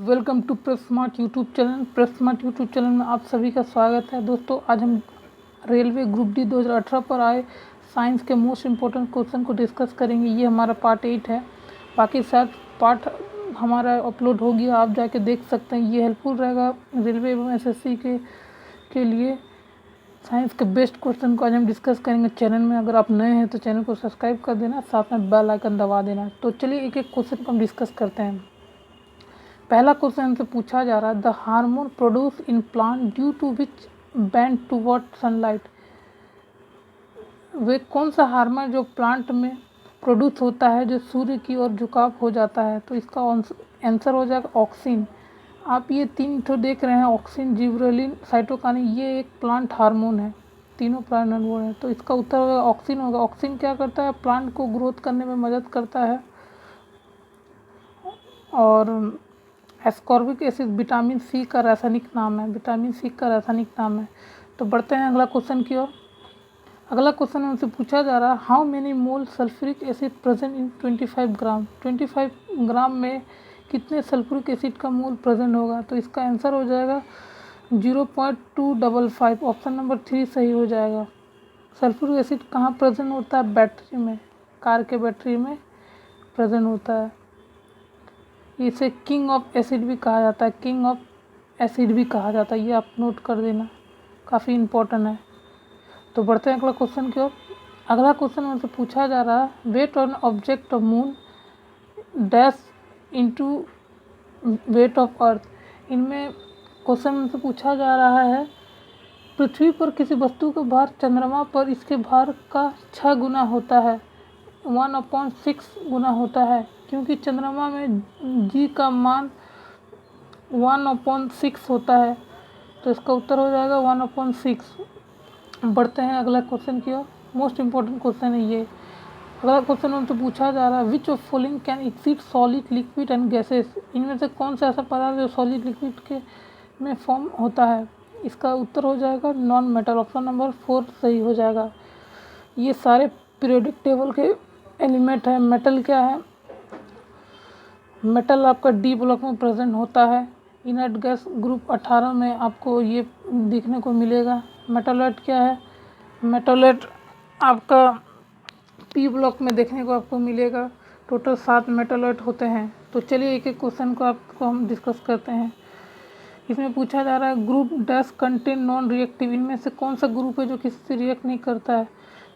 Welcome to Press Smart YouTube channel. Press Smart YouTube channel में आप सभी का स्वागत है। दोस्तों, आज हम रेलवे ग्रुप डी 2018 पर आए साइंस के मोस्ट इम्पोर्टेंट क्वेश्चन को डिस्कस करेंगे। ये हमारा पार्ट 8 है। बाकी शायद पार्ट हमारा अपलोड हो गया, आप जाके देख सकते हैं। ये हेल्पफुल रहेगा रेलवे एवं एसएससी के लिए। साइंस के बेस्ट क्वेश्चन को आज हम डिस्कस करेंगे चैनल में। अगर आप नए हैं तो चैनल को सब्सक्राइब कर देना, साथ में बेल आइकन दबा देना। तो चलिए एक एक क्वेश्चन को हम डिस्कस करते हैं। पहला क्वेश्चन हमसे पूछा जा रहा है, the hormone produce in plant due to which bend toward sunlight. वे कौन सा हार्मोन जो प्लांट में प्रोड्यूस होता है जो सूर्य की ओर झुकाव हो जाता है? तो इसका आंसर हो जाएगा ऑक्सिन। आप ये तीन तो देख रहे हैं, ऑक्सिन, जिबरेलिन, साइटोकाइनिन, ये एक प्लांट हार्मोन है। तीनों प्लांट हार्मोन है, तो इसका उत्तर होगा ऑक्सिन होगा। ऑक्सिन क्या करता है? प्लांट को ग्रोथ करने में मदद करता है। और एस्कॉर्बिक एसिड विटामिन सी का रासायनिक नाम है। विटामिन सी का रासायनिक नाम है। तो बढ़ते हैं अगला क्वेश्चन की ओर। अगला क्वेश्चन हमसे पूछा जा रहा है, how many mole sulphuric acid present in 25 ग्राम। 25 ग्राम में कितने सल्फ्यूरिक एसिड का मोल प्रेजेंट होगा? तो इसका आंसर हो जाएगा 0.255। ऑप्शन नंबर 3 सही हो जाएगा। सल्फ्यूरिक एसिड कहाँ प्रेजेंट होता है? बैटरी में, कार के बैटरी में प्रेजेंट होता है। इसे किंग ऑफ एसिड भी कहा जाता है। किंग ऑफ एसिड भी कहा जाता है, ये आप नोट कर देना, काफ़ी इम्पोर्टेंट है। तो बढ़ते हैं अगला क्वेश्चन की ओर। अगला क्वेश्चन हमसे पूछा जा रहा है, weight on object of moon dash into weight of earth. इनमें क्वेश्चन हमसे पूछा जा रहा है, पृथ्वी पर किसी वस्तु का भार चंद्रमा पर इसके भार का 6 गुना होता है, 1/6 गुना होता है, क्योंकि चंद्रमा में जी का मान 1/6 होता है। तो इसका उत्तर हो जाएगा 1/6। बढ़ते हैं अगला क्वेश्चन की ओर। मोस्ट इम्पोर्टेंट क्वेश्चन है ये। अगला क्वेश्चन हमसे पूछा जा रहा है, which of following can exceed solid, liquid and gases. इनमें से कौन सा ऐसा पदार्थ जो सॉलिड, लिक्विड के में फॉर्म होता है? इसका उत्तर हो जाएगा नॉन मेटल। ऑप्शन नंबर 4 सही हो जाएगा। ये सारे पीरियोडिक टेबल के एलिमेंट है। मेटल क्या है? मेटल आपका डी ब्लॉक में प्रेजेंट होता है। इनर्ट गैस ग्रुप 18 में आपको ये देखने को मिलेगा। मेटालोइड क्या है? मेटालोइड आपका पी ब्लॉक में देखने को आपको मिलेगा। टोटल 7 मेटालोइड होते हैं। तो चलिए एक एक क्वेश्चन को आपको हम डिस्कस करते हैं। इसमें पूछा जा रहा है, group dash contain non reactive. इनमें से कौन सा ग्रुप है जो किसी से रिएक्ट नहीं करता है?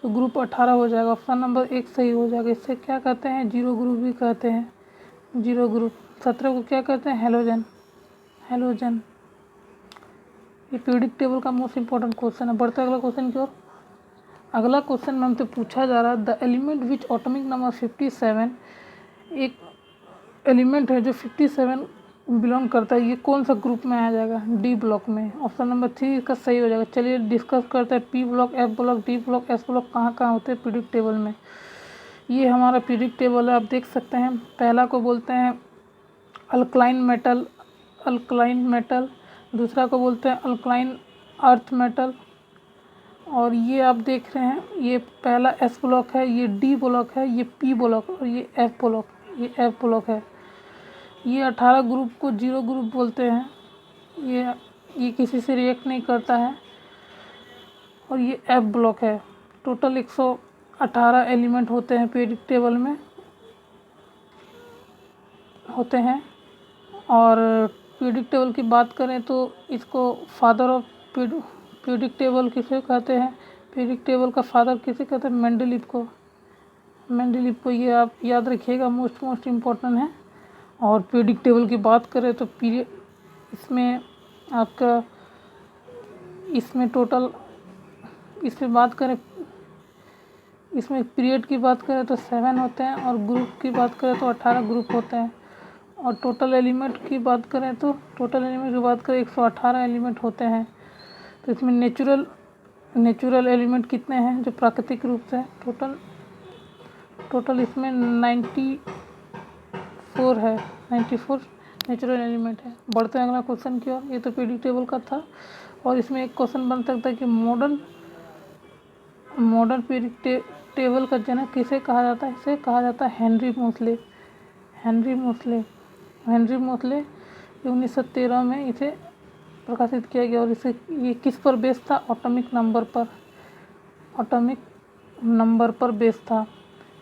तो ग्रुप 18 हो जाएगा। ऑप्शन नंबर 1 सही हो जाएगा। इसे क्या कहते हैं? जीरो ग्रुप भी कहते हैं। Zero group. 17 को क्या कहते हैं? हेलोजन। हेलोजन। ये पीरियोडिक टेबल का मोस्ट इंपॉर्टेंट क्वेश्चन है। बढ़ते अगला क्वेश्चन की ओर। अगला क्वेश्चन में हमसे पूछा जा रहा है, the element which atomic number 57, एक एलिमेंट है जो 57 बिलोंग करता है, ये कौन सा ग्रुप में आ जाएगा? डी ब्लॉक में। ऑप्शन नंबर 3 इसका सही हो जाएगा। चलिए डिस्कस करते हैं। P block, F block, D block, S block कहाँ कहाँ होते हैं पीरियोडिक टेबल में? ये हमारा पीरियोडिक टेबल है, आप देख सकते हैं। पहला को बोलते हैं अल्कलाइन मेटल, अल्कलाइन मेटल। दूसरा को बोलते हैं अल्कलाइन अर्थ मेटल। और ये आप देख रहे हैं, ये पहला एस ब्लॉक है, ये डी ब्लॉक है, ये पी ब्लॉक और ये एफ ब्लॉक, ये एफ ब्लॉक है। ये 18 ग्रुप को जीरो ग्रुप बोलते हैं। ये किसी से रिएक्ट नहीं करता है। और ये एफ ब्लॉक है। टोटल 118 एलिमेंट होते हैं पीरियोडिक टेबल में होते हैं। और पीरियोडिक टेबल की बात करें तो इसको फादर ऑफ पीरियोडिक टेबल किसे कहते हैं? पीरियोडिक टेबल का फादर किसे कहते हैं? मेंडलीव को। मेंडलीव को, ये आप याद रखिएगा, मोस्ट इम्पोर्टेंट है। और पीरियोडिक टेबल की बात करें तो इसमें आपका इसमें टोटल इसमें बात करें इसमें पीरियड की बात करें तो 7 होते हैं। और ग्रुप की बात करें तो 18 ग्रुप होते हैं। और टोटल एलिमेंट की बात करें 118 एलिमेंट होते हैं। तो इसमें नेचुरल एलिमेंट कितने हैं जो प्राकृतिक रूप से? टोटल इसमें 94 है। 94 नेचुरल एलिमेंट है। बढ़ते हैं अगला क्वेश्चन की ओर। ये तो पीरियोडिक टेबल का था। और इसमें एक क्वेश्चन बन सकता है कि मॉडर्न पीरियोडिक टेबल का जनक किसे कहा जाता है? इसे कहा जाता है हेनरी मोसले। हेनरी मोसले ये 1913 में इसे प्रकाशित किया गया और इसे ये किस पर बेस था? एटॉमिक नंबर पर बेस था।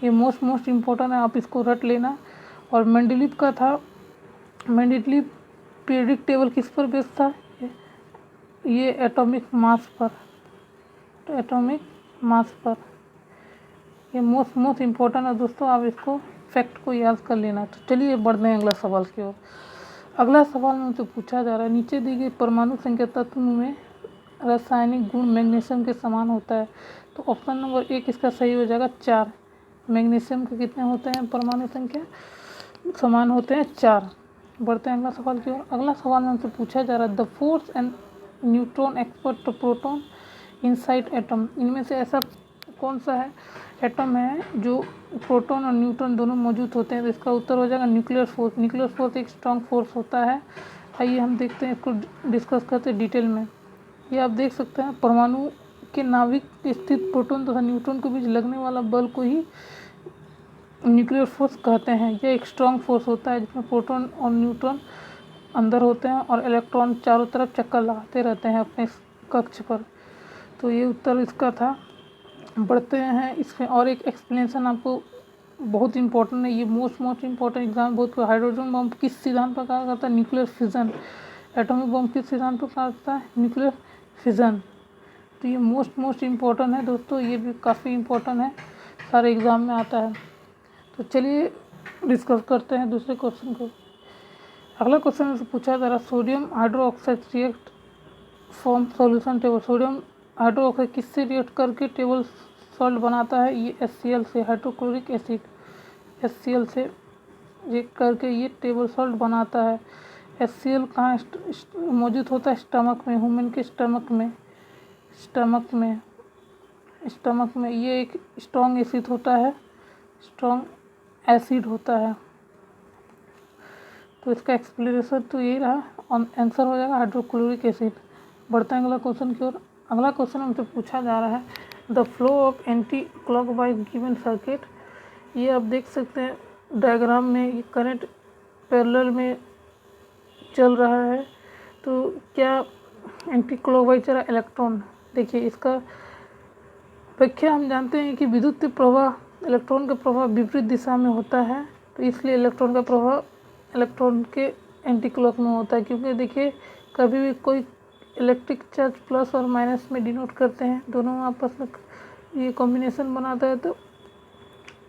ये मोस्ट इम्पोर्टेंट है, आप इसको रट लेना। और मेंडलीव का था, मेंडलीव पीरियडिक टेबल किस पर बेस था? ये एटॉमिक मास पर, तो एटॉमिक मास पर। ये मोस्ट इम्पोर्टेंट है दोस्तों, आप इसको फैक्ट को याद कर लेना। तो चलिए बढ़ते हैं अगला सवाल की ओर। अगला सवाल में मुझसे पूछा जा रहा है, नीचे दी गई परमाणु संख्या तत्व में रासायनिक गुण मैग्नीशियम के समान होता है। तो ऑप्शन नंबर 1 इसका सही हो जाएगा 4। मैग्नीशियम के कितने होते हैं परमाणु संख्या? समान होते हैं 4। बढ़ते हैं अगला सवाल की ओर। अगला सवाल में हमसे पूछा जा रहा है, the force and neutron expert proton inside atom. इनमें से ऐसा कौन सा है एटम है जो प्रोटॉन और न्यूट्रॉन दोनों मौजूद होते हैं? तो इसका उत्तर हो जाएगा न्यूक्लियर फोर्स। न्यूक्लियर फोर्स एक स्ट्रॉन्ग फोर्स होता है। आइए हम देखते हैं, इसको डिस्कस करते हैं डिटेल में। ये आप देख सकते हैं, परमाणु के नाभिक स्थित प्रोटॉन तथा न्यूट्रॉन के बीच लगने वाला बल को ही न्यूक्लियर फोर्स कहते हैं। यह एक स्ट्रॉन्ग फोर्स होता है जिसमें प्रोटॉन और न्यूट्रॉन अंदर होते हैं और इलेक्ट्रॉन चारों तरफ चक्कर लगाते रहते हैं अपने कक्ष पर। तो ये उत्तर इसका था। बढ़ते हैं इसमें, और एक एक्सप्लेनेशन आपको बहुत इंपॉर्टेंट है, ये मोस्ट इम्पॉर्टेंट एग्जाम बहुत। हाइड्रोजन बम किस सिद्धांत पर कार्य करता है? Nuclear fission. एटॉमिक बम किस सिद्धांत पर कार्य करता है? Nuclear fission. तो ये मोस्ट इम्पॉर्टेंट है दोस्तों, ये भी काफ़ी इम्पोर्टेंट है, सारे एग्ज़ाम में आता है। तो चलिए डिस्कस करते हैं दूसरे क्वेश्चन को। अगला क्वेश्चन में पूछा जा रहा है, sodium hydroxide react form solution table. Sodium hydroxide किससे रिएक्ट करके टेबल सॉल्ट बनाता है? ये HCl से, हाइड्रोक्लोरिक एसिड HCl से रिएक्ट करके ये टेबल सॉल्ट बनाता है। HCl कहाँ मौजूद होता है? स्टमक में, ह्यूमन के स्टमक में ये एक स्ट्रॉन्ग एसिड होता है, स्ट्रॉन्ग एसिड होता है। तो इसका एक्सप्लेनेशन तो यही रहा, आंसर हो जाएगा हाइड्रोक्लोरिक एसिड। बढ़ते हैं अगला क्वेश्चन की ओर। अगला क्वेश्चन हमसे पूछा जा रहा है, the flow of anti clockwise given circuit. ये आप देख सकते हैं डायग्राम में, ये करंट पैरेलल में चल रहा है। तो क्या एंटी क्लॉकवाइज चला इलेक्ट्रॉन? देखिए इसका व्याख्या हम जानते हैं कि विद्युत प्रवाह इलेक्ट्रॉन का प्रवाह विपरीत दिशा में होता है, तो इसलिए इलेक्ट्रॉन का प्रवाह इलेक्ट्रॉन के एंटी क्लॉक में होता है। क्योंकि देखिए कभी भी कोई इलेक्ट्रिक चार्ज प्लस और माइनस में डिनोट करते हैं, दोनों आपस में ये कॉम्बिनेशन बनाता है, तो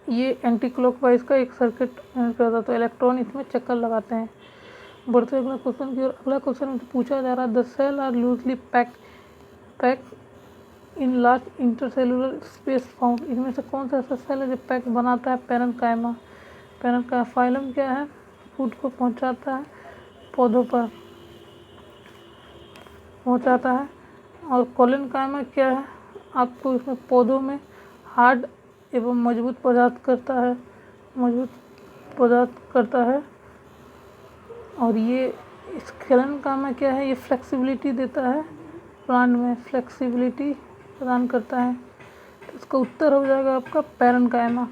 ये एंटी क्लॉकवाइज का एक सर्किट करता है, तो इलेक्ट्रॉन इसमें चक्कर लगाते हैं। बढ़ते अगला क्वेश्चन की ओर। अगला क्वेश्चन में पूछा जा रहा है, the cell are loosely pack in large intercellular space found. इनमें से कौन सा ऐसा सेल है जो पैक बनाता है? पैरेन्काइमा। फाइलम क्या है? फूड को पहुंचाता है, पौधों पर पहुंचाता है। और कोलेनकाइमा क्या है? आपको इसमें पौधों में हार्ड एवं मजबूत पदार्थ करता है। और ये इस कोलेनकाइमा क्या है? ये फ्लेक्सिबिलिटी देता है, प्लांट में फ्लेक्सिबिलिटी प्रदान करता है। तो इसका उत्तर हो जाएगा आपका पैरेन्काइमा।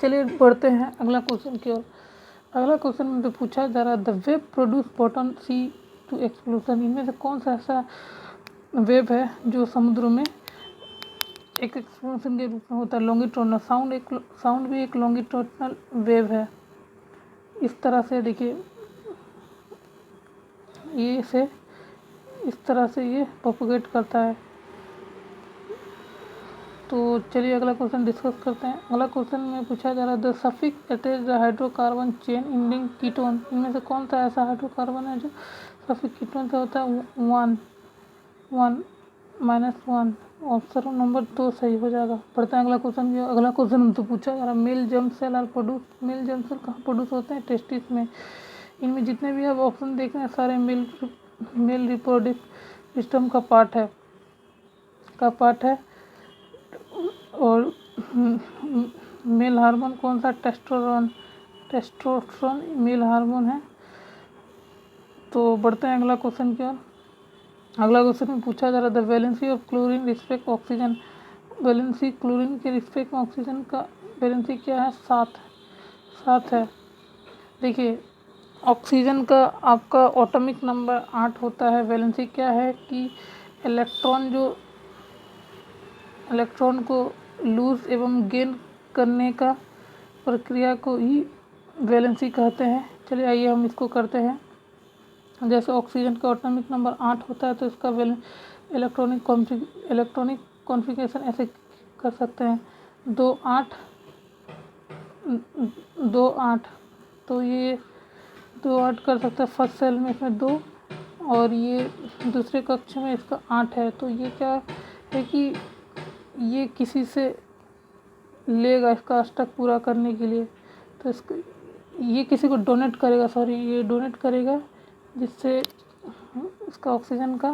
चलिए बढ़ते हैं अगला क्वेश्चन की ओर। अगला क्वेश्चन में तो पूछा जा रहा है, the wave produce bottom C2 explosion. इनमें से कौन सा ऐसा वेव है जो समुद्र में एक एक्सप्लोजन के रूप में होता है? लॉन्गिट्यूडनल साउंड भी एक लॉन्गिट्यूडनल वेव है। इस तरह से देखिए, इस तरह से ये प्रोपगेट करता है। तो चलिए अगला क्वेश्चन डिस्कस करते हैं। अगला क्वेश्चन में पूछा जा रहा है, the suffix attach the hydrocarbon chain ending ketone. इनमें से कौन सा ऐसा हाइड्रोकार्बन है जो सफिक्स कीटोन से होता है? 1 -1। ऑप्शन नंबर 2 सही हो जाएगा। पढ़ते हैं अगला क्वेश्चन। अगला क्वेश्चन हमसे पूछा जा रहा है, male germ cell are produce. Male germ cell कहाँ प्रोड्यूस होते हैं? टेस्टिस में। इनमें जितने भी आप ऑप्शन देख रहे हैं सारे मेल रिप्रोडक्टिव सिस्टम का पार्ट है। और मेल हार्मोन कौन सा? टेस्टोस्टेरोन मेल हार्मोन है। तो बढ़ते हैं अगला क्वेश्चन की ओर। अगला क्वेश्चन में पूछा जा रहा है, the valency of chlorine respect oxygen. Valency chlorine के रिस्पेक्ट में ऑक्सीजन का वैलेंसी क्या है? 7 है। देखिए ऑक्सीजन का आपका एटॉमिक नंबर 8 होता है। वैलेंसी क्या है कि इलेक्ट्रॉन को लूज एवं गेन करने का प्रक्रिया को ही वैलेंसी कहते हैं। चलिए आइए हम इसको करते हैं। जैसे ऑक्सीजन का एटॉमिक नंबर 8 होता है तो इसका इलेक्ट्रॉनिक कॉन्फ़िगरेशन ऐसे कर सकते हैं 2 8 2 8। तो ये 2 8 कर सकते हैं फर्स्ट सेल में, इसमें 2 और ये दूसरे कक्ष में इसका 8 है। तो ये क्या है कि ये किसी से लेगा इसका अष्टक पूरा करने के लिए, तो इसको ये किसी को डोनेट करेगा, ये डोनेट करेगा जिससे इसका ऑक्सीजन का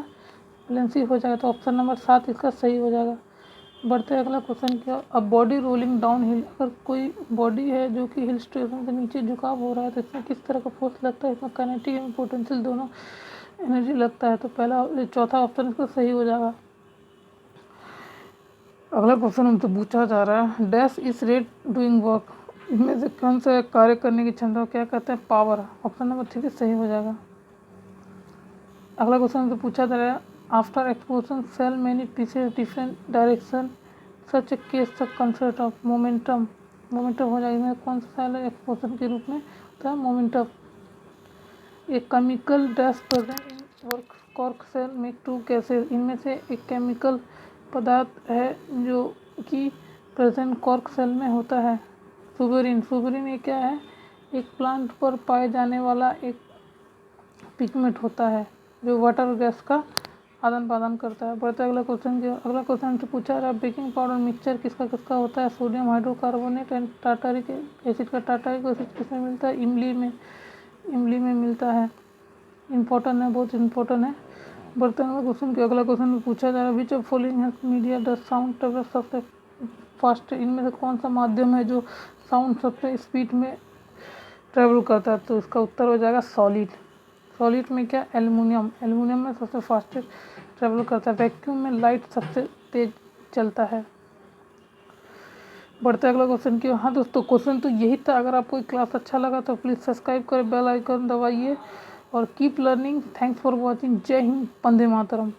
वैलेंसी हो जाएगा। तो ऑप्शन नंबर 7 इसका सही हो जाएगा। बढ़ते हैं अगला क्वेश्चन क्या, अब बॉडी रोलिंग डाउन हिल, अगर कोई बॉडी है जो कि हिल स्टेशन से नीचे झुकाव हो रहा है तो इसमें किस तरह का फोर्स लगता है, इसमें काइनेटिक एवं पोटेंशियल दोनों एनर्जी लगता है। तो चौथा ऑप्शन इसका सही हो जाएगा। अगला क्वेश्चन हमसे पूछा जा रहा है dash is rate doing work, इनमें से कौन सा कार्य करने की क्षमता क्या कहते हैं, पावर। ऑप्शन नंबर 3 सही हो जाएगा। अगला क्वेश्चन हमसे पूछा जा रहा है after explosion cell many pieces different direction such case the concept of momentum हो जाएगा। इसमें कौन सा सेल एक्सप्लोजन के रूप में होता है, मोमेंटम। एक chemical dash present in cork cell में 2 गैसेज, इनमें से एक केमिकल पदार्थ है जो कि प्रेजेंट कॉर्क सेल में होता है, सुबेरिन ये क्या है, एक प्लांट पर पाए जाने वाला एक पिगमेंट होता है जो वाटर गैस का आदान प्रदान करता है। बढ़ते अगला क्वेश्चन से पूछा रहा है बेकिंग पाउडर मिक्सचर किसका होता है, sodium hydrocarbonate and tartaric acid का टार्टारिक एसिड किसमें मिलता है, इमली में मिलता है। इम्पोर्टेंट है, बहुत इम्पोर्टेंट है। बढ़ते हैं अगला क्वेश्चन में पूछा जा रहा है which of following has media the sound travel सबसे फास्ट, इनमें से कौन सा माध्यम है जो साउंड सबसे स्पीड में ट्रेवल करता है। तो इसका उत्तर हो जाएगा सॉलिड में क्या, एल्युमिनियम में सबसे फास्टेस्ट ट्रेवल करता है। वैक्यूम में लाइट सबसे तेज चलता है। बढ़ते अगला क्वेश्चन की। हाँ दोस्तों, क्वेश्चन तो यही था। अगर आपको क्लास अच्छा लगा तो प्लीज़ सब्सक्राइब करें, बेल आइकन दबाइए और keep learning. Thanks for watching. जय हिंद, वंदे मातरम।